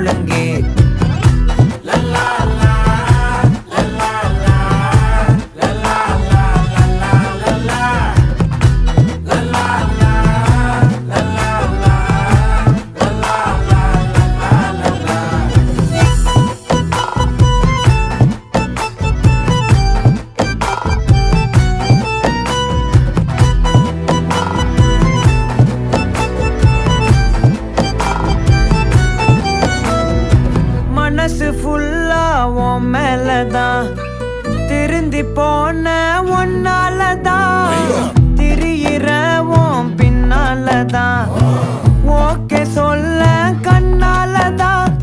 ஒழுங்கே. மனசு ஃபுல்லா உன் மேலதான், திருந்தி போன ஒன்னாலதான், திரியிற உன் பின்னாலதான், ஓகே சொல்ல கண்ணாலதான்,